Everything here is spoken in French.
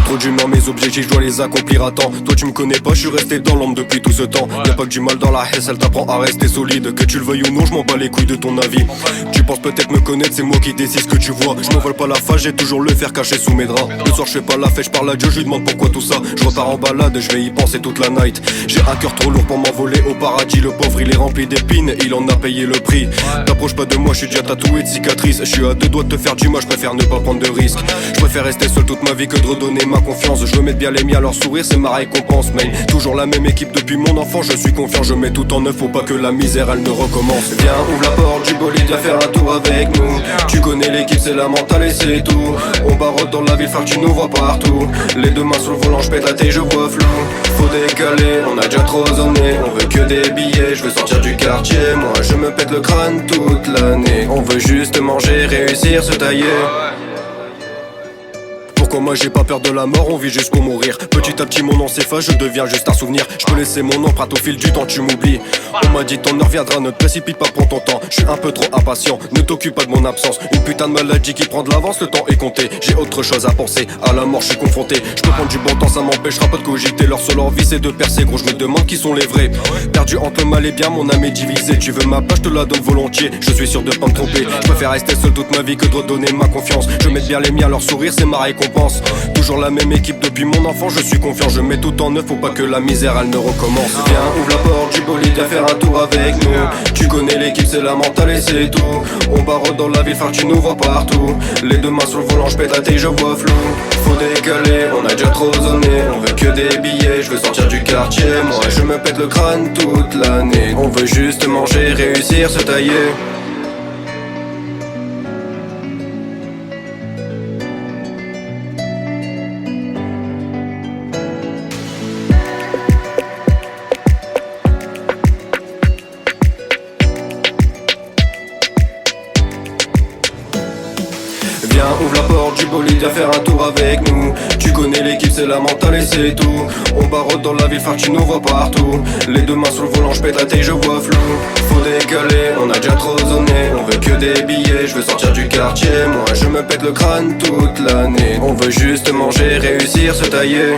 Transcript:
trop d'humeur, mes objectifs je dois les accomplir à temps. Toi tu me connais pas, je suis resté dans l'ombre depuis tout ce temps. Y'a pas que du mal dans la haisse, elle t'apprend à rester solide. Que tu le veuilles ou non, je m'en bats les couilles de ton avis. Tu penses peut-être me connaître, c'est moi qui décide ce que tu vois. Je m'envole pas la face, j'ai toujours le fer caché sous mes draps. Le soir je fais pas la fête, je parle à Dieu, je lui demande pourquoi tout ça. Je repars en balade, je vais y penser toute la night. J'ai un cœur trop lourd pour m'envoler au paradis. Le pauvre il est rempli d'épines, il en a payé le prix. T'approches pas de moi, je suis déjà tatoué de cicatrices. Je suis à 2 doigts de te faire du mal, je préfère ne pas prendre de risques. Je préfère rester seul toute ma vie que de redonner ma confiance. Je veux mettre bien les miens, leur sourire c'est ma récompense. Mais toujours la même équipe depuis mon enfant, je suis confiant. Je mets tout en neuf, faut pas que la misère elle ne recommence. Viens, ouvre la porte du bolide, viens faire un tour avec nous. Tu connais l'équipe, c'est la mentale et c'est tout. On barotte dans la ville, frère, tu nous vois partout. Les deux mains sur le volant, je pète la tête, je vois flou. Faut décaler, on a déjà trop zonné. On veut que des billets, je veux sortir du quartier. Moi je me pète le crâne toute l'année. On veut juste manger, réussir, se tailler. Pourquoi moi j'ai pas peur de la mort, on vit jusqu'au mourir. Petit à petit mon nom s'efface, je deviens juste un souvenir. Je peux laisser mon empreinte au fil du temps, tu m'oublies. On m'a dit ton heure viendra, ne te précipite pas pour ton temps. Je suis un peu trop impatient, ne t'occupe pas de mon absence. Une putain de maladie qui prend de l'avance, le temps est compté. J'ai autre chose à penser, à la mort je suis confronté. Je peux prendre du bon temps, ça m'empêchera pas de cogiter. Leur seule envie c'est de percer, gros je me demande qui sont les vrais. Perdu entre le mal et bien, mon âme est divisée. Tu veux ma place, je te la donne volontiers. Je suis sûr de pas me tromper, je préfère rester seul toute ma vie que de redonner ma confiance. Je mets bien les miens, leur sourire c'est ma récompense. Toujours la même équipe depuis mon enfant, je suis confiant. Je mets tout en neuf, faut pas que la misère elle ne recommence. Viens, ouvre la porte du bolide, viens faire un tour avec nous. Tu connais l'équipe, c'est la mentale et c'est tout. On barotte dans la ville, frère, tu nous vois partout. Les deux mains sur le volant, je pète la tête, je vois flou. Faut décaler, on a déjà trop zoné. On veut que des billets, je veux sortir du quartier. Moi je me pète le crâne toute l'année. On veut juste manger, réussir, se tailler. Viens, ouvre la porte du bolide, viens faire un tour avec nous. Tu connais l'équipe, c'est la mentale et c'est tout. On barotte dans la ville, frère, tu nous vois partout. Les deux mains sur le volant, je pète la tête, je vois flou. Faut décaler, on a déjà trop zoné. On veut que des billets, je veux sortir du quartier. Moi je me pète le crâne toute l'année. On veut juste manger, réussir, se tailler.